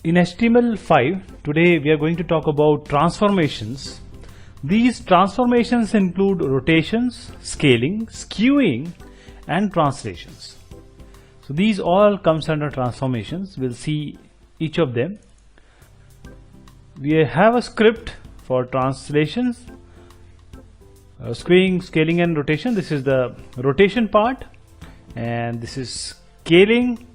In HTML5, today we are going to talk about transformations. These transformations include rotations, scaling, skewing, and translations. So these all comes under transformations. We'll see each of them. We have a script for translations, skewing, scaling, and rotation. This is the rotation part, and this is scaling.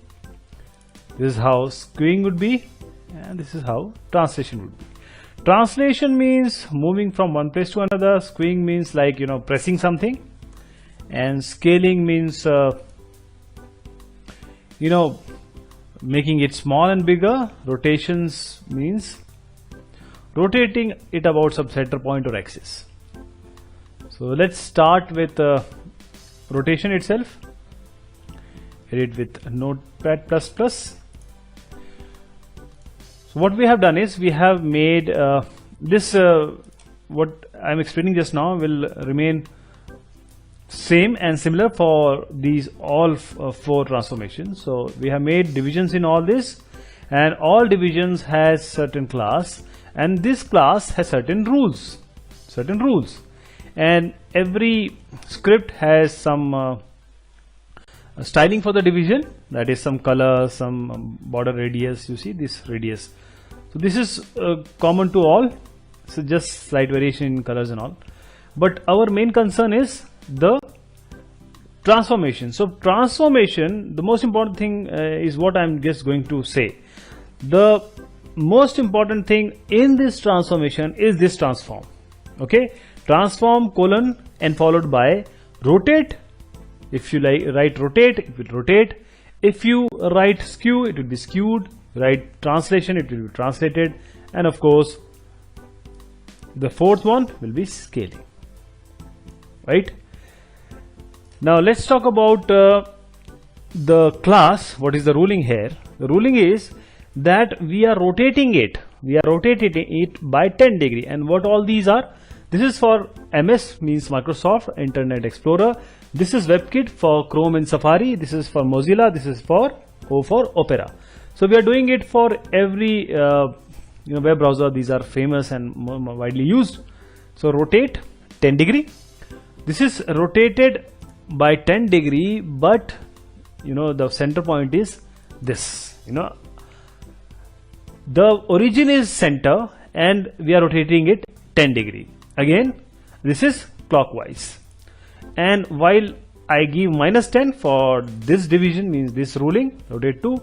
This is how skewing would be, and this is how translation would be. Translation means moving from one place to another. Skewing means like pressing something, and scaling means making it small and bigger. Rotations means rotating it about some center point or axis. So let's start with rotation itself. Edit with Notepad++. So what we have done is we have made this what I'm explaining just now will remain same and similar for these all four transformations. So we have made divisions in all this, and all divisions has certain class, and this class has certain rules, and every script has some styling for the division, that is some color, some border radius. You see this radius. So this is common to all, so just slight variation in colors and all. But our main concern is the transformation. So transformation, the most important thing is what I'm just going to say. The most important thing in this transformation is this transform. Okay, transform colon and followed by rotate. If you write rotate, it will rotate. If you write skew, it will be skewed. Write translation, it will be translated. And of course, the fourth one will be scaling. Right? Now let's talk about the class. What is the ruling here? The ruling is that we are rotating it. We are rotating it by 10 degree. And what all these are? This is for MS, means Microsoft Internet Explorer. This is WebKit for Chrome and Safari. This is for Mozilla. This is for O for Opera. So we are doing it for every web browser. These are famous and widely used. So rotate 10 degree. This is rotated by 10 degree, but the center point is this. The origin is center, and we are rotating it 10 degree. Again, this is clockwise. And while I give -10 for this division, means this ruling, rotate 2,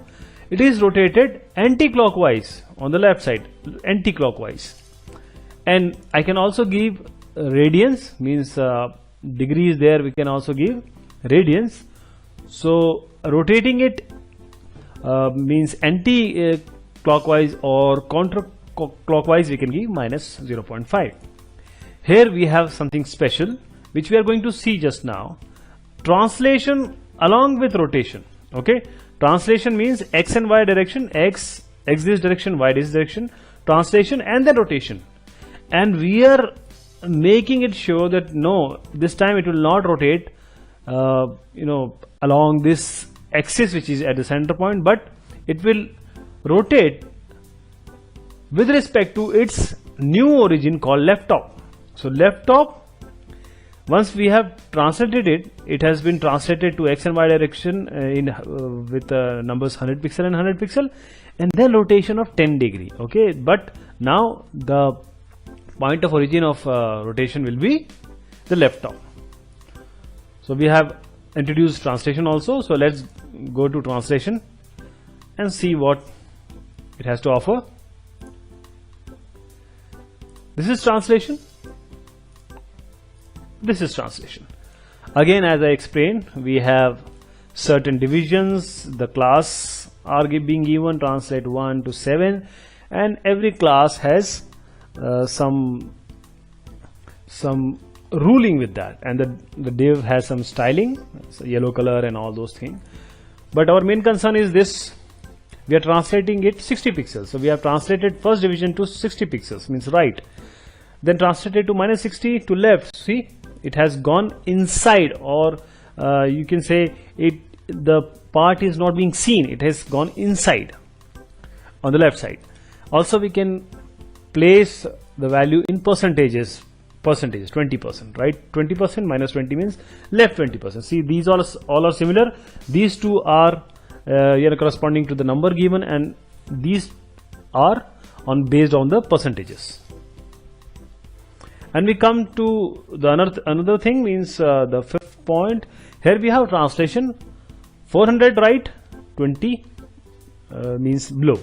it is rotated anti-clockwise on the left side, anti-clockwise. And I can also give radians, means degrees there, we can also give radians. So rotating it means anti-clockwise or counter-clockwise, we can give -0.5. Here we have something special which we are going to see just now. Translation along with rotation. Okay, translation means x and y direction, x this direction, y this direction, translation, and then rotation. And we are making it sure that no, this time it will not rotate along this axis which is at the center point, but it will rotate with respect to its new origin called left top. So left top, once we have translated it, it has been translated to x and y direction with numbers 100 pixel and 100 pixel, and then rotation of 10 degree. Okay, but now the point of origin of rotation will be the left top. So we have introduced translation also. So let's go to translation and see what it has to offer. This is translation. This is translation. Again, as I explained, we have certain divisions. The class are being given, translate 1 to 7, and every class has some ruling with that, and the div has some styling, so yellow color and all those things. But our main concern is this: we are translating it 60 pixels. So we have translated first division to 60 pixels, means right. Then translated to -60 to left. See, it has gone inside, or you can say the part is not being seen, it has gone inside. on the left side. Also we can place the value in percentages, 20%, right? 20% minus 20 means left 20%. See, these all are similar. These two are corresponding to the number given, and these are based on the percentages. And we come to the another thing, means the fifth point. Here we have translation. 400 right, 20 means below.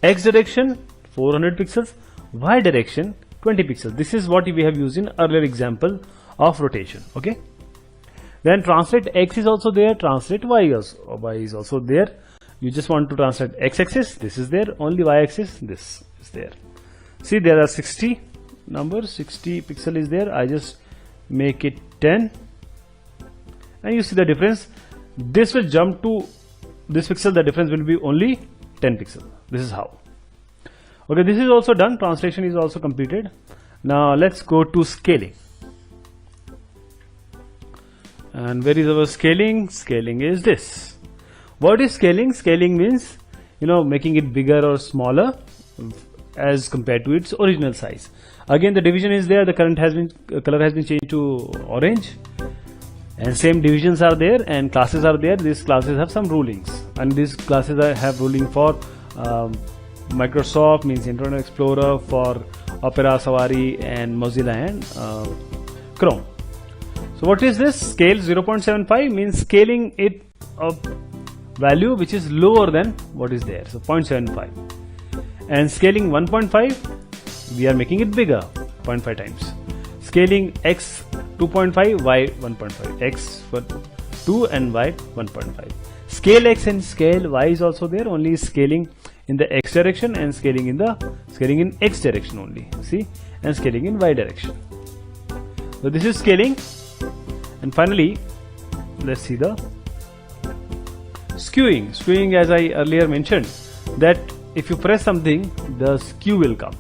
X direction 400 pixels, Y direction 20 pixels. This is what we have used in earlier example of rotation. Okay. Then translate X is also there. Translate Y is also there. You just want to translate X axis. This is there. Only Y axis. This is there. See, there are 60 numbers. 60 pixel is there. I just make it 10, and you see the difference. This will jump to this pixel. The difference will be only 10 pixel. This is how. Okay, this is also done. Translation is also completed. Now let's go to scaling. And where is our scaling? Scaling is this. What is scaling? Scaling means, making it bigger or smaller as compared to its original size. Again, the division is there. The color has been changed to orange, and same divisions are there, and classes are there. These classes have some rulings, and these classes have ruling for Microsoft, means Internet Explorer, for Opera, Safari, and Mozilla and Chrome. So what is this? Scale 0.75 means scaling it a value which is lower than what is there. So 0.75. And scaling 1.5, we are making it bigger, 0.5 times. Scaling X 2.5, Y 1.5. X for 2 and Y 1.5. Scale X and scale Y is also there, only scaling in the X direction and scaling in X direction only. See, and scaling in Y direction. So this is scaling. And finally, let's see the skewing. Skewing, as I earlier mentioned, that if you press something, the skew will come.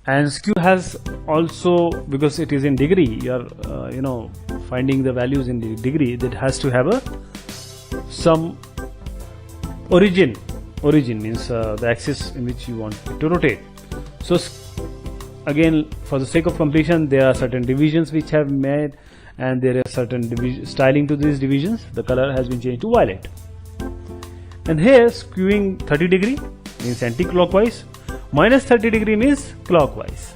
And skew has also, because it is in degree, you are finding the values in the degree, that has to have some origin. Origin means the axis in which you want it to rotate. So again, for the sake of completion, there are certain divisions which have made, and there are certain styling to these divisions. The color has been changed to violet. And here skewing 30 degree means anti-clockwise, minus 30 degree means clockwise.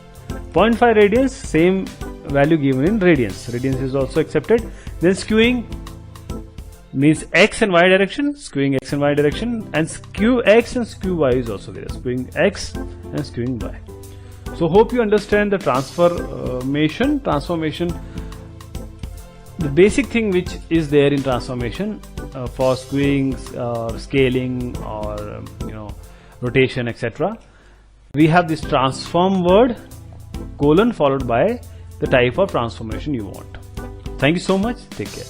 0.5 radians, same value given in radians. Radians is also accepted. Then skewing means X and Y direction, skewing X and Y direction, and skew X and skew Y is also there, skewing X and skewing Y. So hope you understand the transformation. The basic thing which is there in transformation for skewing or scaling or rotation, etc. We have this transform word colon followed by the type of transformation you want. Thank you so much. Take care.